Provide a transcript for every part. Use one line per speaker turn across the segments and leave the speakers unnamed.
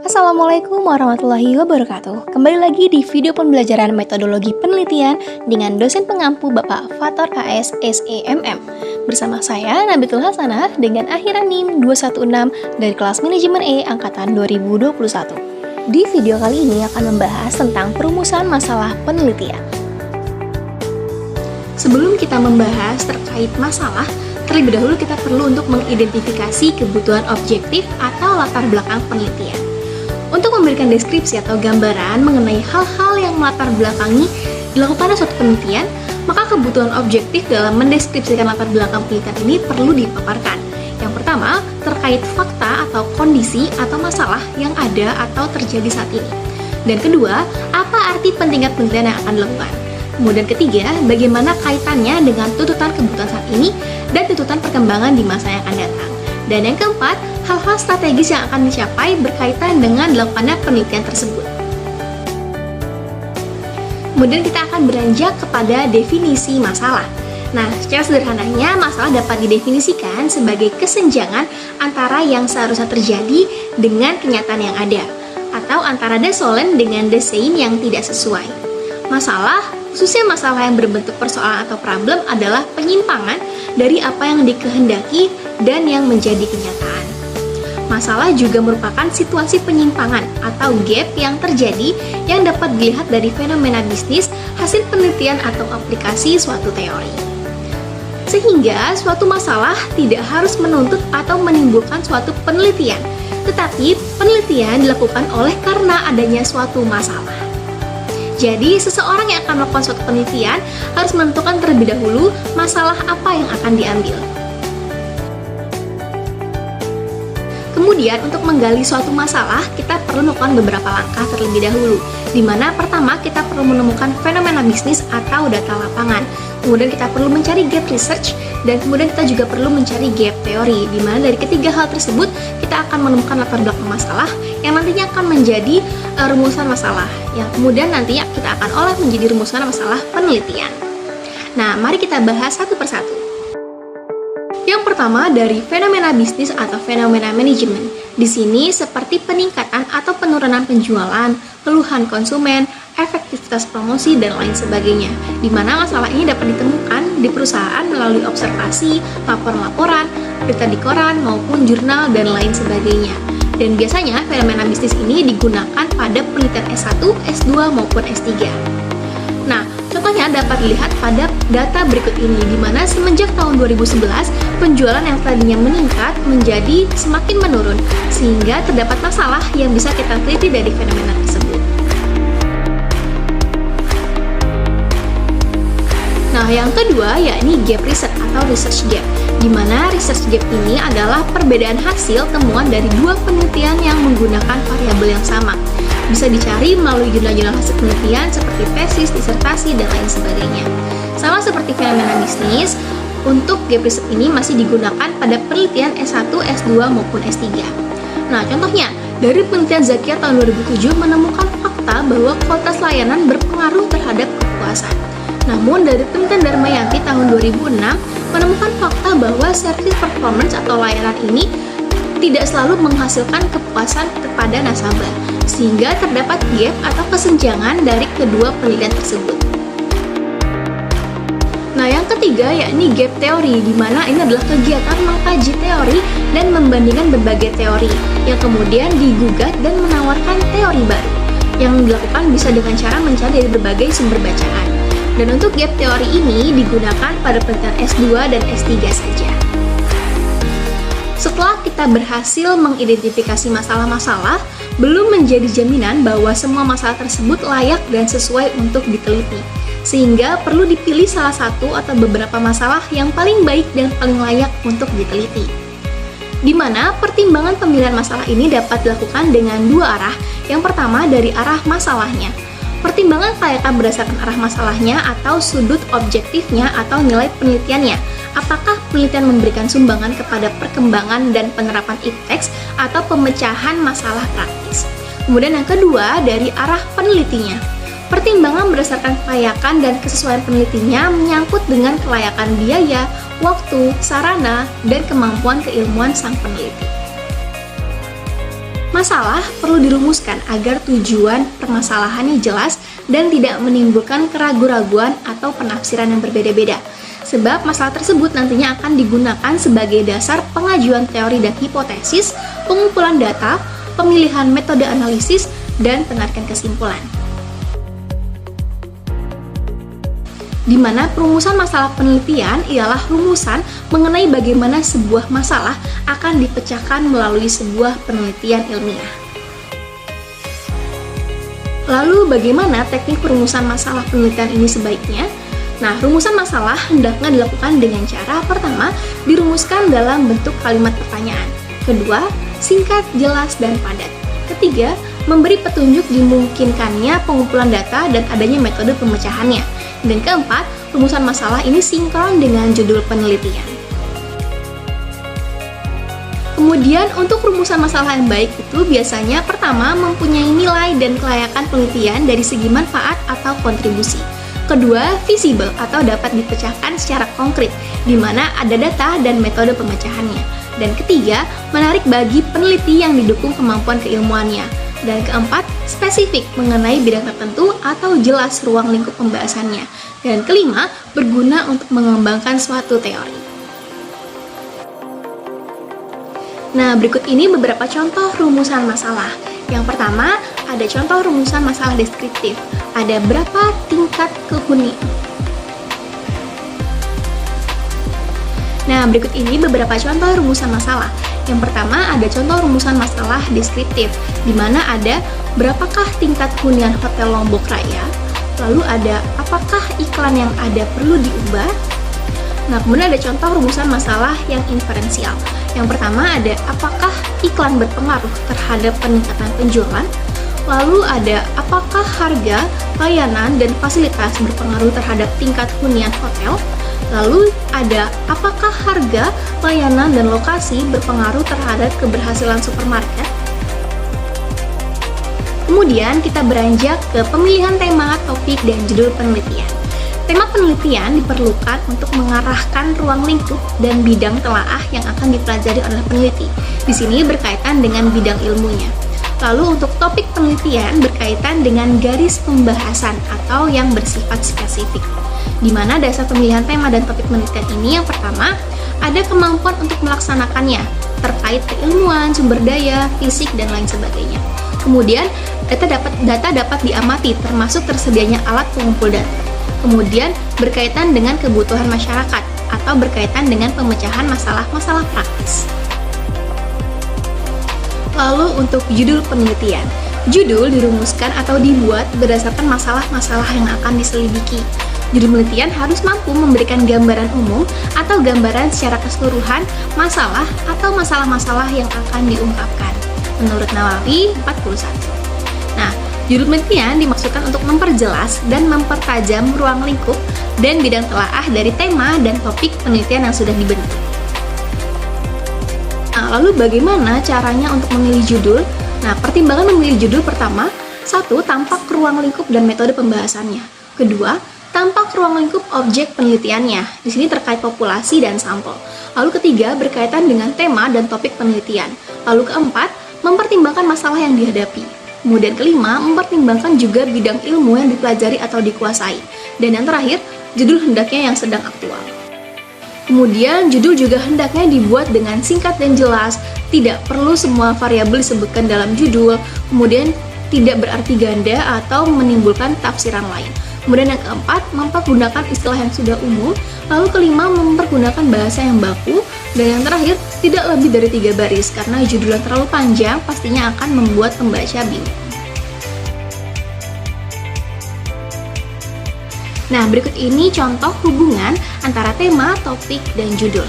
Assalamualaikum warahmatullahi wabarakatuh. Kembali lagi di video pembelajaran metodologi penelitian dengan dosen pengampu Bapak Fathor AS SEMM. Bersama saya Nabitul Hasanah dengan akhiran NIM 216 dari kelas manajemen E angkatan 2021. Di video kali ini akan membahas tentang perumusan masalah penelitian. Sebelum kita membahas terkait masalah, terlebih dahulu kita perlu untuk mengidentifikasi kebutuhan objektif atau latar belakang penelitian. Untuk memberikan deskripsi atau gambaran mengenai hal-hal yang melatar belakangi dilakukannya suatu penelitian, maka kebutuhan objektif dalam mendeskripsikan latar belakang penelitian ini perlu dipaparkan. Yang pertama, terkait fakta atau kondisi atau masalah yang ada atau terjadi saat ini. Dan kedua, apa arti pentingnya penelitian yang akan dilakukan. Kemudian ketiga, bagaimana kaitannya dengan tuntutan kebutuhan saat ini dan tuntutan perkembangan di masa yang akan datang. Dan yang keempat, hal-hal strategis yang akan dicapai berkaitan dengan dilakukannya penelitian tersebut. Kemudian kita akan beranjak kepada definisi masalah. Nah, secara sederhananya, masalah dapat didefinisikan sebagai kesenjangan antara yang seharusnya terjadi dengan kenyataan yang ada, atau antara the solent dengan the same yang tidak sesuai. Masalah, khususnya masalah yang berbentuk persoalan atau problem, adalah penyimpangan dari apa yang dikehendaki dan yang menjadi kenyataan. Masalah juga merupakan situasi penyimpangan atau gap yang terjadi yang dapat dilihat dari fenomena bisnis, hasil penelitian atau aplikasi suatu teori. Sehingga suatu masalah tidak harus menuntut atau menimbulkan suatu penelitian, tetapi penelitian dilakukan oleh karena adanya suatu masalah. Jadi, seseorang yang akan melakukan suatu penelitian harus menentukan terlebih dahulu masalah apa yang akan diambil. Kemudian, untuk menggali suatu masalah, kita perlu melakukan beberapa langkah terlebih dahulu, di mana pertama kita perlu menemukan fenomena bisnis atau data lapangan. Kemudian kita perlu mencari gap research, dan kemudian kita juga perlu mencari gap teori, di mana dari ketiga hal tersebut kita akan menemukan latar belakang masalah yang nantinya akan menjadi rumusan masalah, yang kemudian nantinya kita akan olah menjadi rumusan masalah penelitian. Nah, mari kita bahas satu persatu. Yang pertama, dari fenomena bisnis atau fenomena manajemen. Di sini seperti peningkatan atau penurunan penjualan, keluhan konsumen, efektivitas promosi, dan lain sebagainya. Di mana masalah ini dapat ditemukan di perusahaan melalui observasi, laporan-laporan, berita di koran, maupun jurnal, dan lain sebagainya. Dan biasanya fenomena bisnis ini digunakan pada penelitian S1, S2, maupun S3. Nah, contohnya dapat dilihat pada data berikut ini, di mana semenjak tahun 2011, penjualan yang tadinya meningkat menjadi semakin menurun, sehingga terdapat masalah yang bisa kita teliti dari fenomena tersebut. Nah, yang kedua yakni gap research atau research gap, di mana research gap ini adalah perbedaan hasil temuan dari dua penelitian yang menggunakan variabel yang sama. Bisa dicari melalui jurnal-jurnal hasil penelitian seperti tesis, disertasi, dan lain sebagainya. Sama seperti fenomena bisnis, untuk gap research ini masih digunakan pada penelitian S1, S2, maupun S3. Nah, contohnya, dari penelitian Zakia tahun 2007 menemukan fakta bahwa kualitas layanan berpengaruh terhadap kepuasan. Namun, dari penelitian Darmayanti tahun 2006 menemukan fakta bahwa service performance atau layanan ini tidak selalu menghasilkan kepuasan kepada nasabah, sehingga terdapat gap atau kesenjangan dari kedua penelitian tersebut. Nah, yang ketiga yakni gap teori, di mana ini adalah kegiatan mengkaji teori dan membandingkan berbagai teori, yang kemudian digugat dan menawarkan teori baru, yang dilakukan bisa dengan cara mencari dari berbagai sumber bacaan. Dan untuk gap teori ini digunakan pada penelitian S2 dan S3 saja. Setelah kita berhasil mengidentifikasi masalah-masalah, belum menjadi jaminan bahwa semua masalah tersebut layak dan sesuai untuk diteliti. Sehingga perlu dipilih salah satu atau beberapa masalah yang paling baik dan paling layak untuk diteliti. Di mana pertimbangan pemilihan masalah ini dapat dilakukan dengan dua arah. Yang pertama dari arah masalahnya. Pertimbangan kelayakan berdasarkan arah masalahnya atau sudut objektifnya atau nilai penelitiannya. Apakah penelitian memberikan sumbangan kepada perkembangan dan penerapan iptex atau pemecahan masalah praktis. Kemudian yang kedua dari arah penelitinya. Pertimbangan berdasarkan kelayakan dan kesesuaian penelitinya menyangkut dengan kelayakan biaya, waktu, sarana, dan kemampuan keilmuan sang peneliti. Masalah perlu dirumuskan agar tujuan permasalahannya jelas dan tidak menimbulkan keraguan-raguan atau penafsiran yang berbeda-beda. Sebab masalah tersebut nantinya akan digunakan sebagai dasar pengajuan teori dan hipotesis, pengumpulan data, pemilihan metode analisis, dan penarikan kesimpulan. Di mana perumusan masalah penelitian ialah rumusan mengenai bagaimana sebuah masalah akan dipecahkan melalui sebuah penelitian ilmiah. Lalu bagaimana teknik perumusan masalah penelitian ini sebaiknya? Nah, rumusan masalah hendaknya dilakukan dengan cara pertama, dirumuskan dalam bentuk kalimat pertanyaan. Kedua, singkat, jelas, dan padat. Ketiga, memberi petunjuk dimungkinkannya pengumpulan data dan adanya metode pemecahannya. Dan keempat, rumusan masalah ini sinkron dengan judul penelitian. Kemudian untuk rumusan masalah yang baik itu biasanya pertama mempunyai nilai dan kelayakan penelitian dari segi manfaat atau kontribusi. Kedua, visible atau dapat dipecahkan secara konkret, di mana ada data dan metode pemecahannya. Dan ketiga, menarik bagi peneliti yang didukung kemampuan keilmuannya. Dan keempat, spesifik mengenai bidang tertentu atau jelas ruang lingkup pembahasannya. Dan kelima, berguna untuk mengembangkan suatu teori. Nah, berikut ini beberapa contoh rumusan masalah. Yang pertama, ada contoh rumusan masalah deskriptif. Ada berapa tingkat kehunian? Nah, berikut ini beberapa contoh rumusan masalah. Yang pertama, ada contoh rumusan masalah deskriptif, di mana ada berapakah tingkat hunian Hotel Lombok Raya, lalu ada apakah iklan yang ada perlu diubah. Nah, kemudian ada contoh rumusan masalah yang inferensial. Yang pertama ada apakah iklan berpengaruh terhadap peningkatan penjualan, lalu ada apakah harga, layanan, dan fasilitas berpengaruh terhadap tingkat hunian hotel. Lalu ada apakah harga, layanan, dan lokasi berpengaruh terhadap keberhasilan supermarket. Kemudian kita beranjak ke pemilihan tema, topik, dan judul penelitian. Tema penelitian diperlukan untuk mengarahkan ruang lingkup dan bidang telaah yang akan dipelajari oleh peneliti. Di sini berkaitan dengan bidang ilmunya. Lalu untuk topik penelitian berkaitan dengan garis pembahasan atau yang bersifat spesifik. Di mana dasar pemilihan tema dan topik penelitian ini yang pertama, ada kemampuan untuk melaksanakannya terkait keilmuan, sumber daya, fisik, dan lain sebagainya. Kemudian, data dapat diamati termasuk tersedianya alat pengumpul data. Kemudian, berkaitan dengan kebutuhan masyarakat atau berkaitan dengan pemecahan masalah-masalah praktis. Lalu untuk judul penelitian. Judul dirumuskan atau dibuat berdasarkan masalah-masalah yang akan diselidiki. Judul penelitian harus mampu memberikan gambaran umum atau gambaran secara keseluruhan masalah atau masalah-masalah yang akan diungkapkan. Menurut Nawawi 41. Nah, judul penelitian dimaksudkan untuk memperjelas dan mempertajam ruang lingkup dan bidang telaah dari tema dan topik penelitian yang sudah dibentuk. Nah, lalu bagaimana caranya untuk memilih judul? Nah, pertimbangan memilih judul pertama, 1. Tampak ruang lingkup dan metode pembahasannya. Kedua, tampak ruang lingkup objek penelitiannya. Di sini terkait populasi dan sampel. Lalu ketiga, berkaitan dengan tema dan topik penelitian. Lalu keempat, mempertimbangkan masalah yang dihadapi. Kemudian kelima, mempertimbangkan juga bidang ilmu yang dipelajari atau dikuasai. Dan yang terakhir, judul hendaknya yang sedang aktual. Kemudian, judul juga hendaknya dibuat dengan singkat dan jelas, tidak perlu semua variabel disebutkan dalam judul, kemudian tidak berarti ganda atau menimbulkan tafsiran lain. Kemudian yang keempat, mempergunakan istilah yang sudah umum. Lalu kelima, mempergunakan bahasa yang baku. Dan yang terakhir, tidak lebih dari 3 baris, karena judul yang terlalu panjang pastinya akan membuat pembaca bingung. Nah, berikut ini contoh hubungan antara tema, topik, dan judul.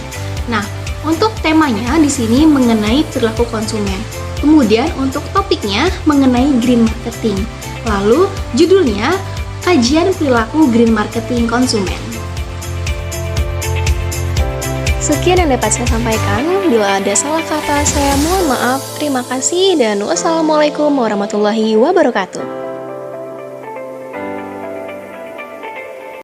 Nah, untuk temanya di sini mengenai perilaku konsumen. Kemudian untuk topiknya mengenai green marketing. Lalu judulnya kajian perilaku green marketing konsumen. Sekian yang dapat saya sampaikan. Bila ada salah kata, saya mohon maaf. Terima kasih dan wassalamualaikum warahmatullahi wabarakatuh.